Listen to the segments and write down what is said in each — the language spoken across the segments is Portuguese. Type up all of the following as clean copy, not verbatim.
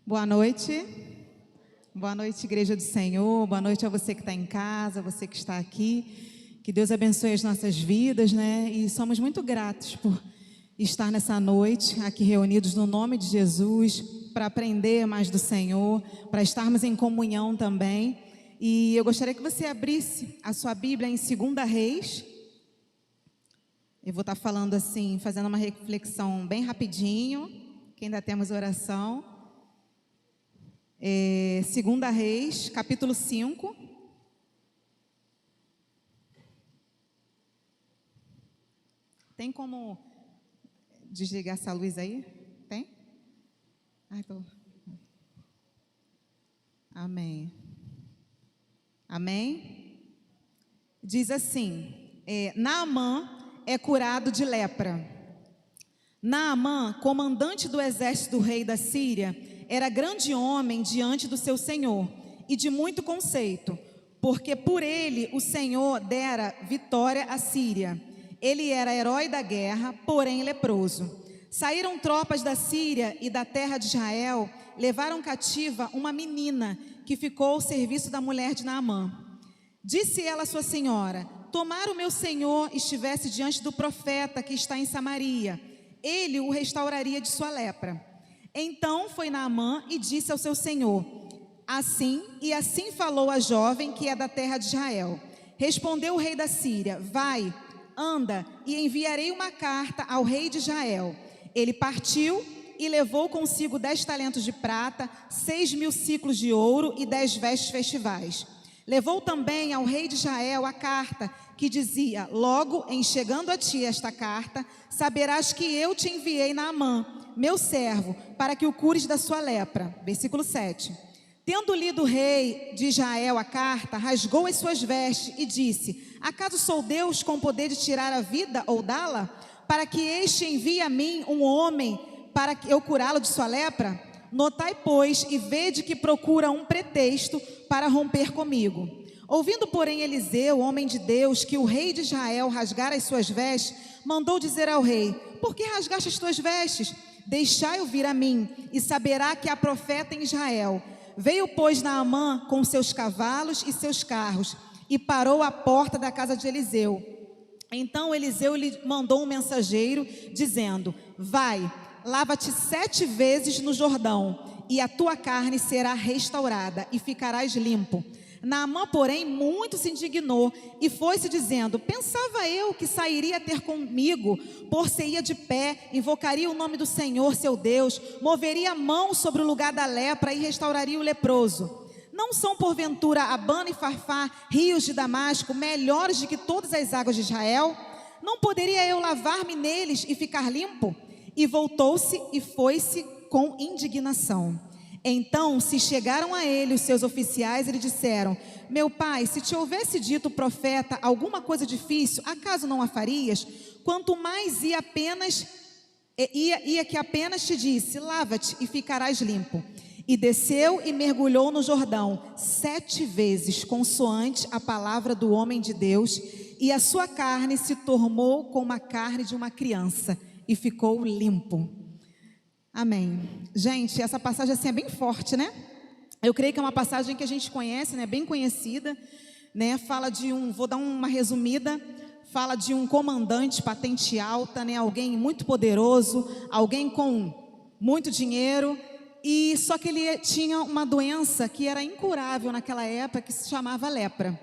Boa noite. Boa noite, Igreja do Senhor. Boa noite a você que está em casa, a você que está aqui. Que Deus abençoe as nossas vidas, né? E somos muito gratos por estar nessa noite aqui reunidos no nome de Jesus, para aprender mais do Senhor, para estarmos em comunhão também. E eu gostaria que você abrisse a sua Bíblia em 2 Reis. Eu vou estar falando assim, fazendo uma reflexão bem rapidinho, que ainda temos oração. 2 Reis, capítulo 5. Tem como desligar essa luz aí? Tem? Amém. Amém? Diz assim, Naamã é curado de lepra. Naamã, comandante do exército do rei da Síria, era grande homem diante do seu senhor e de muito conceito, porque por ele o Senhor dera vitória à Síria. Ele era herói da guerra, porém leproso. Saíram tropas da Síria e da terra de Israel, levaram cativa uma menina que ficou ao serviço da mulher de Naamã. Disse ela à sua senhora: tomara o meu senhor estivesse diante do profeta que está em Samaria, ele o restauraria de sua lepra. Então foi Naamã e disse ao seu senhor: assim falou a jovem que é da terra de Israel. Respondeu o rei da Síria: vai, anda, e enviarei uma carta ao rei de Israel. Ele partiu e levou consigo 10 talentos de prata, 6.000 siclos de ouro e 10 vestes festivais. Levou também ao rei de Israel a carta que dizia: logo em chegando a ti esta carta, saberás que eu te enviei Naamã, meu servo, para que o cures da sua lepra. Versículo 7. Tendo lido o rei de Israel a carta, rasgou as suas vestes e disse: acaso sou Deus com poder de tirar a vida ou dá-la? Para que este envie a mim um homem para que eu curá-lo de sua lepra? Notai, pois, e vede que procura um pretexto para romper comigo. Ouvindo, porém, Eliseu, homem de Deus, que o rei de Israel rasgara as suas vestes, mandou dizer ao rei: por que rasgaste as tuas vestes? Deixai-o vir a mim, e saberá que há profeta em Israel. Veio, pois, Naamã com seus cavalos e seus carros, e parou à porta da casa de Eliseu. Então Eliseu lhe mandou um mensageiro, dizendo: vai, lava-te 7 vezes no Jordão, e a tua carne será restaurada, e ficarás limpo. Naamã, porém, muito se indignou e foi-se dizendo: pensava eu que sairia ter comigo, por-se-ia de pé, invocaria o nome do Senhor seu Deus, moveria a mão sobre o lugar da lepra e restauraria o leproso. Não são porventura Abana e Farfá, rios de Damasco, melhores do que todas as águas de Israel? Não poderia eu lavar-me neles e ficar limpo? E voltou-se e foi-se com indignação. Então se chegaram a ele os seus oficiais e lhe disseram: meu pai, se te houvesse dito o profeta alguma coisa difícil, acaso não a farias? Quanto mais ia que apenas te disse: lava-te e ficarás limpo. E desceu e mergulhou no Jordão 7 vezes, consoante a palavra do homem de Deus, e a sua carne se tornou como a carne de uma criança, e ficou limpo. Amém. Gente, essa passagem assim é bem forte, né? Eu creio que é uma passagem que a gente conhece, né? Bem conhecida, né? Fala de vou dar uma resumida, fala de um comandante patente alta, né? Alguém muito poderoso, alguém com muito dinheiro, e só que ele tinha uma doença que era incurável naquela época, que se chamava lepra.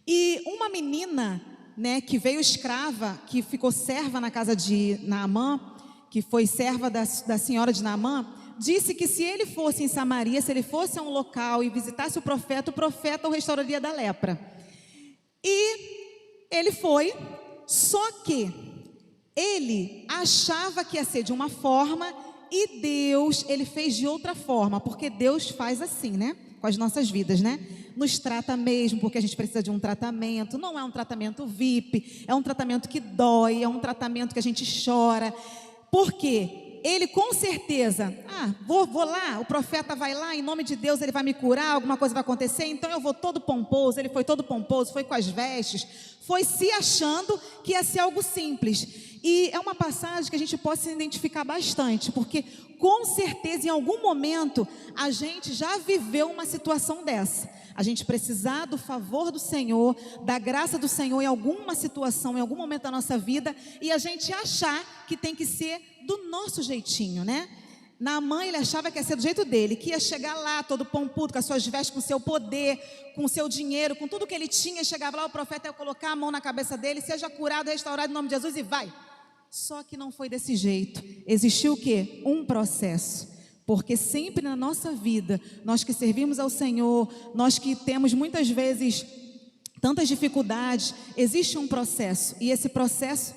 E uma menina, né, que veio escrava, que ficou serva na casa de Naamã, que foi serva da senhora de Naamã, disse que se ele fosse em Samaria, se ele fosse a um local e visitasse o profeta o restauraria da lepra. E ele foi, só que ele achava que ia ser de uma forma, e Deus, ele fez de outra forma, porque Deus faz assim, né? Com as nossas vidas, né? Nos trata mesmo, porque a gente precisa de um tratamento. Não é um tratamento VIP, é um tratamento que dói, é um tratamento que a gente chora. Por quê? Ele com certeza, vou lá, o profeta vai lá, em nome de Deus ele vai me curar, alguma coisa vai acontecer, então eu vou todo pomposo. Ele foi todo pomposo, foi com as vestes, foi se achando que ia ser algo simples. E é uma passagem que a gente pode se identificar bastante, porque com certeza em algum momento a gente já viveu uma situação dessa. A gente precisar do favor do Senhor, da graça do Senhor em alguma situação, em algum momento da nossa vida, e a gente achar que tem que ser do nosso jeitinho, né? Naamã, ele achava que ia ser do jeito dele, que ia chegar lá todo pompudo, com as suas vestes, com o seu poder, com o seu dinheiro, com tudo que ele tinha. Chegava lá, o profeta ia colocar a mão na cabeça dele: seja curado, restaurado em nome de Jesus, e vai. Só que não foi desse jeito. Existiu o quê? Um processo. Porque sempre na nossa vida, nós que servimos ao Senhor, nós que temos muitas vezes tantas dificuldades, existe um processo, e esse processo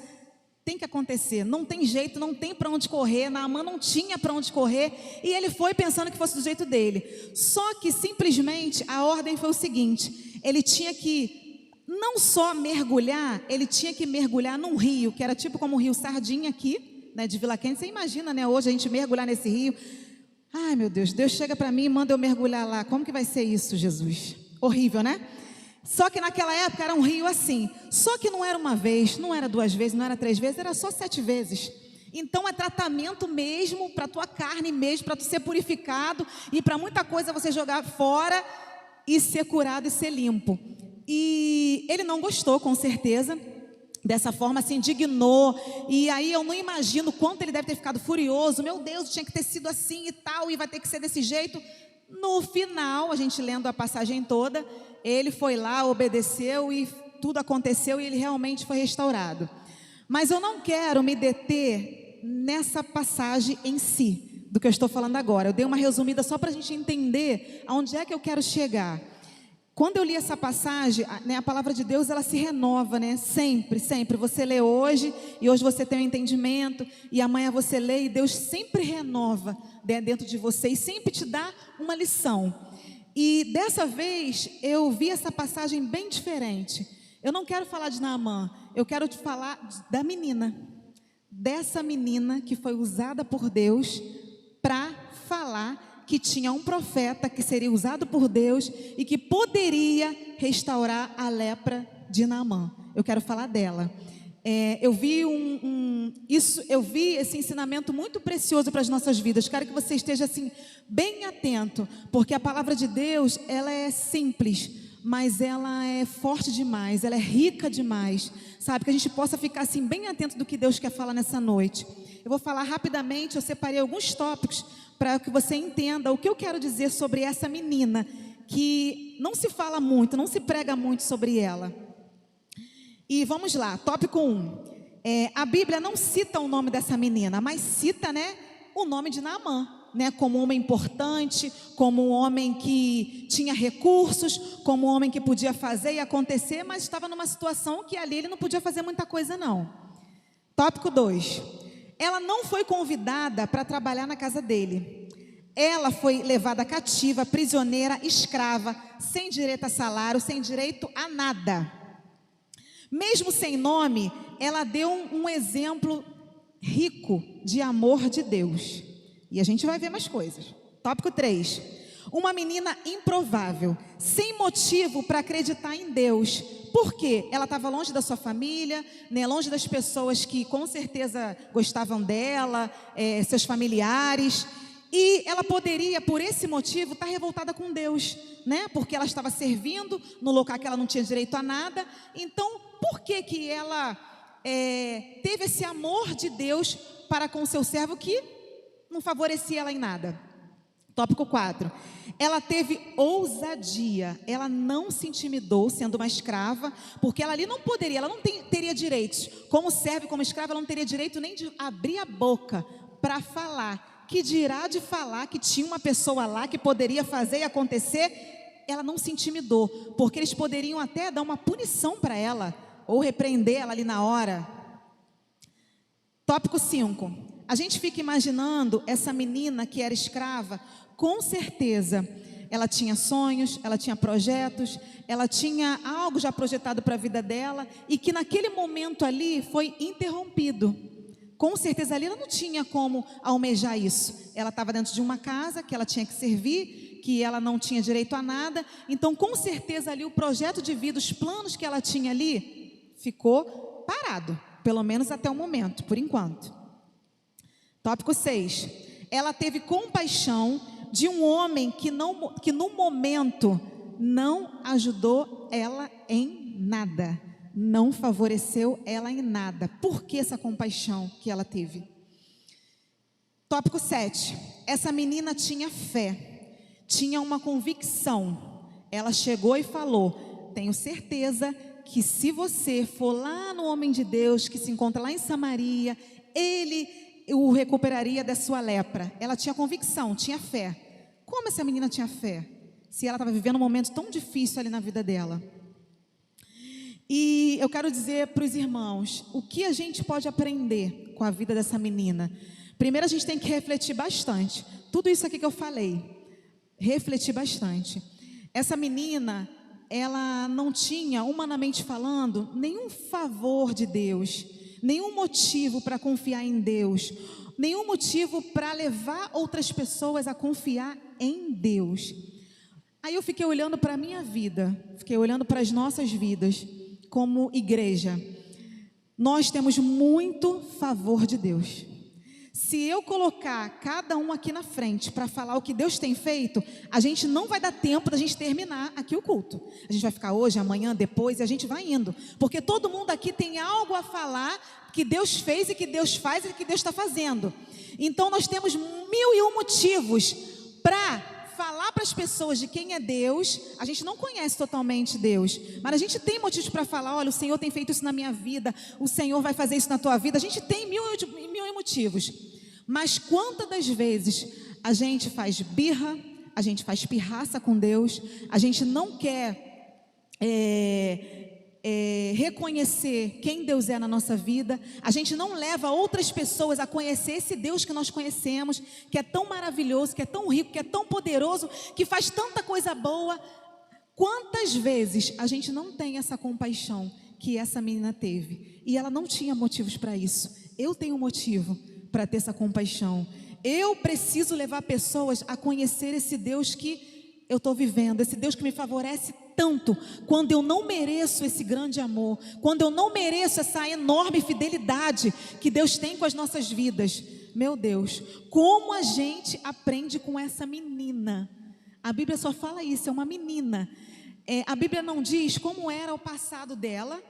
tem que acontecer, não tem jeito, não tem para onde correr. Naamã não tinha para onde correr, e ele foi pensando que fosse do jeito dele. Só que simplesmente a ordem foi o seguinte: ele tinha que não só mergulhar, ele tinha que mergulhar num rio, que era tipo como o rio Sardinha aqui, né, de Vila Quente. Você imagina, né, hoje a gente mergulhar nesse rio. Ai, meu Deus, Deus chega para mim e manda eu mergulhar lá. Como que vai ser isso, Jesus? Horrível, né? Só que naquela época era um rio assim. Só que não era uma vez, não era 2 vezes, não era 3 vezes, era só 7 vezes. Então é tratamento mesmo para a tua carne mesmo, para tu ser purificado, e para muita coisa você jogar fora e ser curado e ser limpo. E ele não gostou, com certeza. Dessa forma se indignou, e aí eu não imagino quanto ele deve ter ficado furioso. Meu Deus, tinha que ter sido assim e tal, e vai ter que ser desse jeito. No final, a gente lendo a passagem toda, ele foi lá, obedeceu, e tudo aconteceu, e ele realmente foi restaurado. Mas eu não quero me deter nessa passagem em si, do que eu estou falando agora. Eu dei uma resumida só para a gente entender aonde é que eu quero chegar. Quando eu li essa passagem, né, a palavra de Deus, ela se renova, né? Sempre, sempre. Você lê hoje, e hoje você tem um entendimento, e amanhã você lê, e Deus sempre renova, né, dentro de você, e sempre te dá uma lição. E dessa vez, eu vi essa passagem bem diferente. Eu não quero falar de Naamã, eu quero te falar da menina. Dessa menina que foi usada por Deus para falar que tinha um profeta que seria usado por Deus e que poderia restaurar a lepra de Naamã. Eu quero falar dela. Eu vi eu vi esse ensinamento muito precioso para as nossas vidas. Quero que você esteja assim bem atento, porque a palavra de Deus, ela é simples, mas ela é forte demais, ela é rica demais, sabe? Que a gente possa ficar assim bem atento do que Deus quer falar nessa noite. Eu vou falar rapidamente, eu separei alguns tópicos para que você entenda o que eu quero dizer sobre essa menina, que não se fala muito, não se prega muito sobre ela. E vamos lá, tópico 1. A Bíblia não cita o nome dessa menina, mas cita, né, o nome de Naamã, né, como um homem importante, como um homem que tinha recursos, como um homem que podia fazer e acontecer, mas estava numa situação que ali ele não podia fazer muita coisa não. Tópico 2. Ela não foi convidada para trabalhar na casa dele. Ela foi levada cativa, prisioneira, escrava, sem direito a salário, sem direito a nada. Mesmo sem nome, ela deu um exemplo rico de amor de Deus. E a gente vai ver mais coisas. Tópico 3. Uma menina improvável, sem motivo para acreditar em Deus. Por quê? Ela estava longe da sua família, né, longe das pessoas que com certeza gostavam dela, seus familiares. E ela poderia, por esse motivo, estar revoltada com Deus, né? Porque ela estava servindo no local que ela não tinha direito a nada. Então, por que que ela teve esse amor de Deus para com o seu servo que não favorecia ela em nada? Tópico 4. Ela teve ousadia, ela não se intimidou sendo uma escrava, porque ela ali não poderia, ela não teria direitos. Como serva e como escrava, ela não teria direito nem de abrir a boca para falar. Que dirá de falar que tinha uma pessoa lá que poderia fazer e acontecer? Ela não se intimidou, porque eles poderiam até dar uma punição para ela, ou repreender ela ali na hora. Tópico 5. A gente fica imaginando essa menina que era escrava. Com certeza, ela tinha sonhos, ela tinha projetos, ela tinha algo já projetado para a vida dela, e que naquele momento ali foi interrompido. Com certeza ali ela não tinha como almejar isso. Ela estava dentro de uma casa que ela tinha que servir, que ela não tinha direito a nada. Então, com certeza ali o projeto de vida, os planos que ela tinha ali, ficou parado. pelo menos até o momento, por enquanto. Tópico 6. Ela teve compaixão de um homem que no momento não ajudou ela em nada, não favoreceu ela em nada. Por que essa compaixão que ela teve? Tópico 7. Essa menina tinha fé, tinha uma convicção. Ela chegou e falou: tenho certeza que se você for lá no homem de Deus que se encontra lá em Samaria, ele o recuperaria da sua lepra. Ela tinha convicção, tinha fé. Como essa menina tinha fé? Se ela estava vivendo um momento tão difícil ali na vida dela. E eu quero dizer para os irmãos, o que a gente pode aprender com a vida dessa menina? Primeiro a gente tem que refletir bastante. Tudo isso aqui que eu falei, refletir bastante. Essa menina, ela não tinha, humanamente falando, nenhum favor de Deus, nenhum motivo para confiar em Deus, nenhum motivo para levar outras pessoas a confiar em Deus. Aí eu fiquei olhando para a minha vida, fiquei olhando para as nossas vidas como igreja. Nós temos muito favor de Deus. Se eu colocar cada um aqui na frente para falar o que Deus tem feito, a gente não vai dar tempo da gente terminar aqui o culto. A gente vai ficar hoje, amanhã, depois, e a gente vai indo. Porque todo mundo aqui tem algo a falar que Deus fez e que Deus faz e que Deus está fazendo. Então nós temos 1001 motivos para falar para as pessoas de quem é Deus. A gente não conhece totalmente Deus, mas a gente tem motivos para falar: olha, o Senhor tem feito isso na minha vida, o Senhor vai fazer isso na tua vida. A gente tem mil motivos. Mas quantas das vezes a gente faz birra, a gente faz pirraça com Deus, a gente não quer reconhecer quem Deus é na nossa vida, a gente não leva outras pessoas a conhecer esse Deus que nós conhecemos, que é tão maravilhoso, que é tão rico, que é tão poderoso, que faz tanta coisa boa. Quantas vezes a gente não tem essa compaixão que essa menina teve? E ela não tinha motivos para isso. Eu tenho motivo para ter essa compaixão. Eu preciso levar pessoas a conhecer esse Deus que eu estou vivendo, esse Deus que me favorece tanto, quando eu não mereço esse grande amor, quando eu não mereço essa enorme fidelidade que Deus tem com as nossas vidas. Meu Deus, como a gente aprende com essa menina? A Bíblia só fala isso, é uma menina. A Bíblia não diz como era o passado dela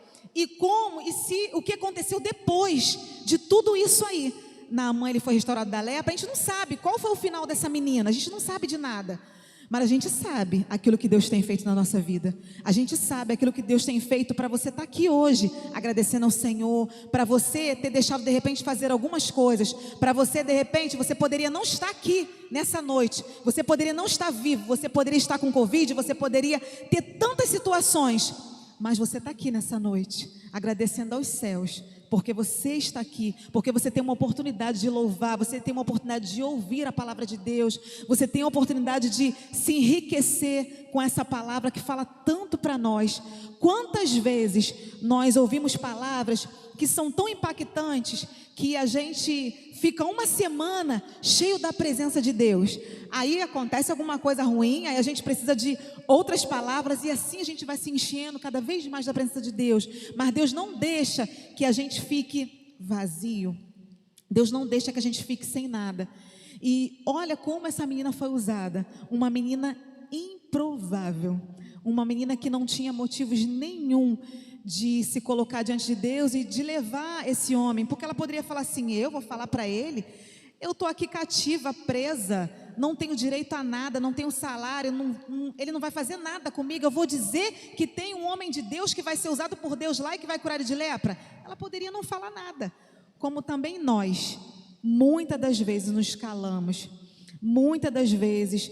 o que aconteceu depois de tudo isso aí. Naamã, ele foi restaurado da lepra. A gente não sabe qual foi o final dessa menina, a gente não sabe de nada. Mas a gente sabe aquilo que Deus tem feito na nossa vida. A gente sabe aquilo que Deus tem feito para você estar aqui hoje, agradecendo ao Senhor, para você ter deixado de repente fazer algumas coisas, para você de repente, você poderia não estar aqui nessa noite, você poderia não estar vivo, você poderia estar com Covid, você poderia ter tantas situações, mas você está aqui nessa noite, agradecendo aos céus, porque você está aqui, porque você tem uma oportunidade de louvar, você tem uma oportunidade de ouvir a palavra de Deus, você tem a oportunidade de se enriquecer com essa palavra que fala tanto para nós. Quantas vezes nós ouvimos palavras que são tão impactantes que a gente fica uma semana cheio da presença de Deus, aí acontece alguma coisa ruim, aí a gente precisa de outras palavras e assim a gente vai se enchendo cada vez mais da presença de Deus. Mas Deus não deixa que a gente fique vazio, Deus não deixa que a gente fique sem nada. E olha como essa menina foi usada, uma menina improvável, uma menina que não tinha motivos nenhum de se colocar diante de Deus e de levar esse homem, porque ela poderia falar assim: eu vou falar para ele, eu estou aqui cativa, presa, não tenho direito a nada, não tenho salário, ele não vai fazer nada comigo, eu vou dizer que tem um homem de Deus que vai ser usado por Deus lá e que vai curar ele de lepra. Ela poderia não falar nada, como também nós, muitas das vezes nos calamos, muitas das vezes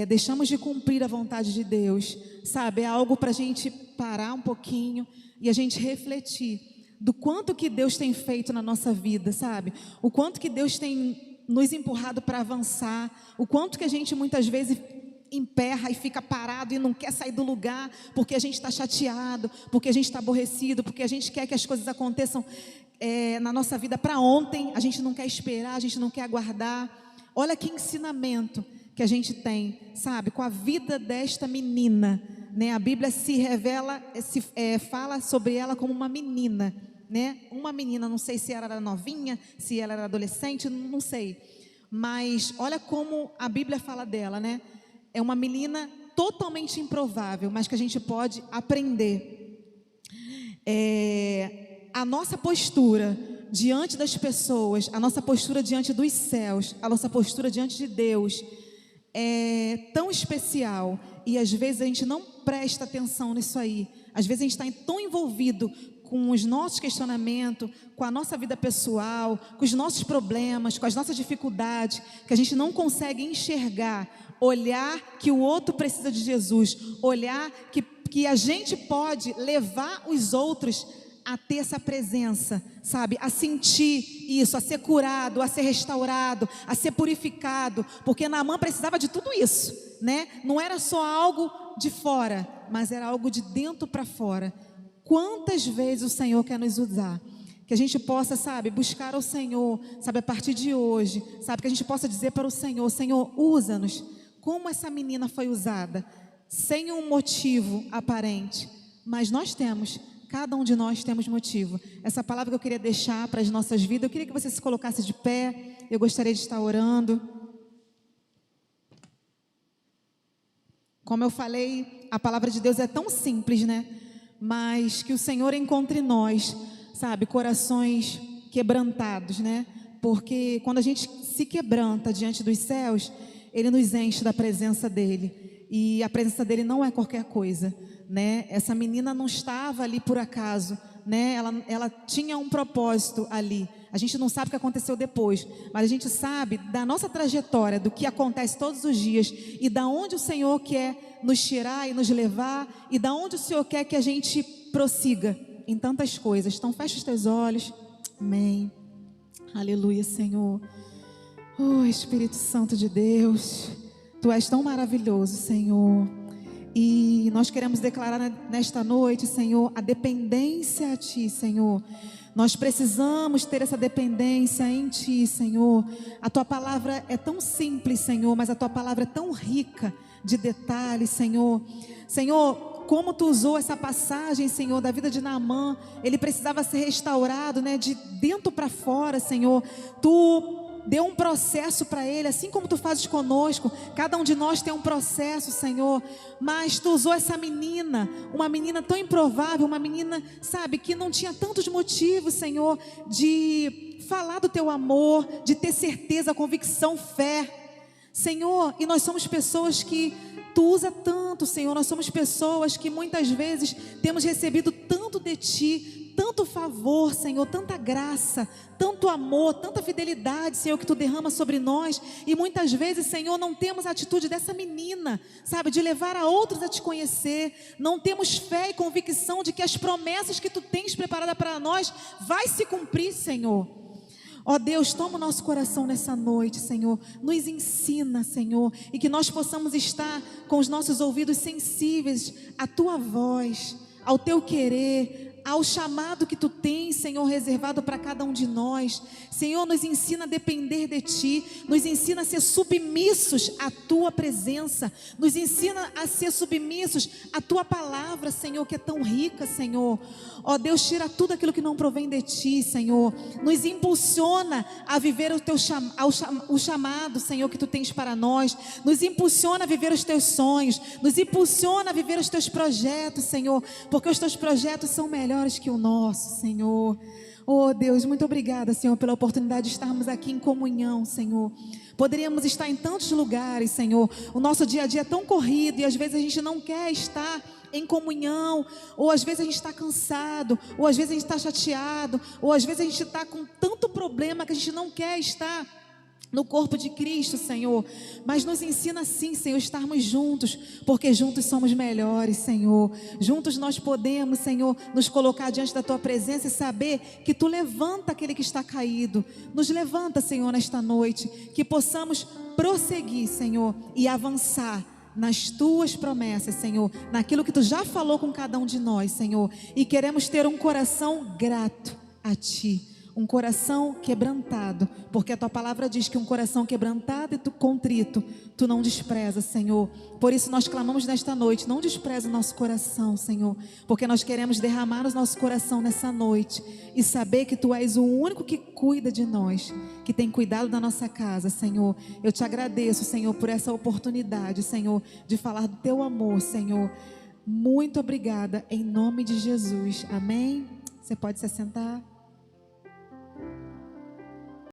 deixamos de cumprir a vontade de Deus, sabe? É algo para a gente parar um pouquinho e a gente refletir do quanto que Deus tem feito na nossa vida, sabe? O quanto que Deus tem nos empurrado para avançar, o quanto que a gente muitas vezes emperra e fica parado e não quer sair do lugar, porque a gente está chateado, porque a gente está aborrecido, porque a gente quer que as coisas aconteçam na nossa vida para ontem, a gente não quer esperar, a gente não quer aguardar. Olha que ensinamento que a gente tem, sabe, com a vida desta menina, né? A Bíblia se revela, fala sobre ela como uma menina, né? Uma menina, não sei se ela era novinha, se ela era adolescente, não sei. Mas olha como a Bíblia fala dela, né? É uma menina totalmente improvável, mas que a gente pode aprender. A nossa postura diante das pessoas, a nossa postura diante dos céus, a nossa postura diante de Deus é tão especial, e às vezes a gente não presta atenção nisso aí. Às vezes a gente está tão envolvido com os nossos questionamentos, com a nossa vida pessoal, com os nossos problemas, com as nossas dificuldades, que a gente não consegue enxergar, olhar que o outro precisa de Jesus, olhar que a gente pode levar os outros a ter essa presença, sabe? A sentir isso, a ser curado, a ser restaurado, a ser purificado, porque Naamã precisava de tudo isso, né? Não era só algo de fora, mas era algo de dentro para fora. Quantas vezes o Senhor quer nos usar? Que a gente possa, sabe, buscar ao Senhor, sabe, a partir de hoje, sabe, que a gente possa dizer para o Senhor: Senhor, usa-nos, como essa menina foi usada, sem um motivo aparente, mas nós temos. Cada um de nós temos motivo. Essa palavra que eu queria deixar para as nossas vidas, eu queria que você se colocasse de pé. Eu gostaria de estar orando. Como eu falei, a palavra de Deus é tão simples, né? Mas que o Senhor encontre em nós, sabe, corações quebrantados, né? Porque quando a gente se quebranta diante dos céus, Ele nos enche da presença dEle. E a presença dEle não é qualquer coisa, né? Essa menina não estava ali por acaso, né? Ela tinha um propósito ali. A gente não sabe o que aconteceu depois, mas a gente sabe da nossa trajetória, do que acontece todos os dias e da onde o Senhor quer nos tirar e nos levar, e da onde o Senhor quer que a gente prossiga em tantas coisas. Então fecha os teus olhos. Amém. Aleluia, Senhor. Oh, Espírito Santo de Deus, Tu és tão maravilhoso, Senhor. E nós queremos declarar nesta noite, Senhor, a dependência a Ti, Senhor. Nós precisamos ter essa dependência em Ti, Senhor. A Tua palavra é tão simples, Senhor, mas a Tua palavra é tão rica de detalhes, Senhor. Senhor, como Tu usou essa passagem, Senhor, da vida de Naamã, ele precisava ser restaurado, né, de dentro para fora, Senhor. Tu deu um processo para ele, assim como Tu fazes conosco. Cada um de nós tem um processo, Senhor, mas Tu usou essa menina, uma menina tão improvável, uma menina, sabe, que não tinha tantos motivos, Senhor, de falar do Teu amor, de ter certeza, convicção, fé, Senhor. E nós somos pessoas que Tu usa tanto, Senhor. Nós somos pessoas que muitas vezes temos recebido tanto de Ti, tanto favor, Senhor, tanta graça, tanto amor, tanta fidelidade, Senhor, que Tu derrama sobre nós. E muitas vezes, Senhor, não temos a atitude dessa menina, sabe, de levar a outros a Te conhecer. Não temos fé e convicção de que as promessas que Tu tens preparada para nós vai se cumprir, Senhor. Ó Deus, toma o nosso coração nessa noite, Senhor. Nos ensina, Senhor, e que nós possamos estar com os nossos ouvidos sensíveis à Tua voz, ao Teu querer, ao chamado que Tu tens, Senhor, reservado para cada um de nós. Senhor, nos ensina a depender de Ti, nos ensina a ser submissos à Tua presença, nos ensina a ser submissos à Tua palavra, Senhor, que é tão rica, Senhor. Ó Deus, tira tudo aquilo que não provém de Ti, Senhor. Nos impulsiona a viver o chamado, Senhor, que Tu tens para nós. Nos impulsiona a viver os Teus sonhos, nos impulsiona a viver os Teus projetos, Senhor, porque os Teus projetos são melhores que o nosso, Senhor. Oh Deus, muito obrigada, Senhor, pela oportunidade de estarmos aqui em comunhão, Senhor. Poderíamos estar em tantos lugares, Senhor. O nosso dia a dia é tão corrido e às vezes a gente não quer estar em comunhão, ou às vezes a gente está cansado, ou às vezes a gente está chateado, ou às vezes a gente está com tanto problema que a gente não quer estar no corpo de Cristo, Senhor. Mas nos ensina sim, Senhor, estarmos juntos, porque juntos somos melhores, Senhor. Juntos nós podemos, Senhor, nos colocar diante da Tua presença e saber que Tu levanta aquele que está caído. Nos levanta, Senhor, nesta noite, que possamos prosseguir, Senhor, e avançar nas Tuas promessas, Senhor, naquilo que Tu já falou com cada um de nós, Senhor. E queremos ter um coração grato a Ti, um coração quebrantado, porque a tua palavra diz que um coração quebrantado e contrito, tu não desprezas, Senhor. Por isso nós clamamos nesta noite, não despreza o nosso coração, Senhor, porque nós queremos derramar o nosso coração nessa noite e saber que tu és o único que cuida de nós, que tem cuidado da nossa casa, Senhor. Eu te agradeço, Senhor, por essa oportunidade, Senhor, de falar do teu amor, Senhor. Muito obrigada, em nome de Jesus, amém? Você pode se assentar.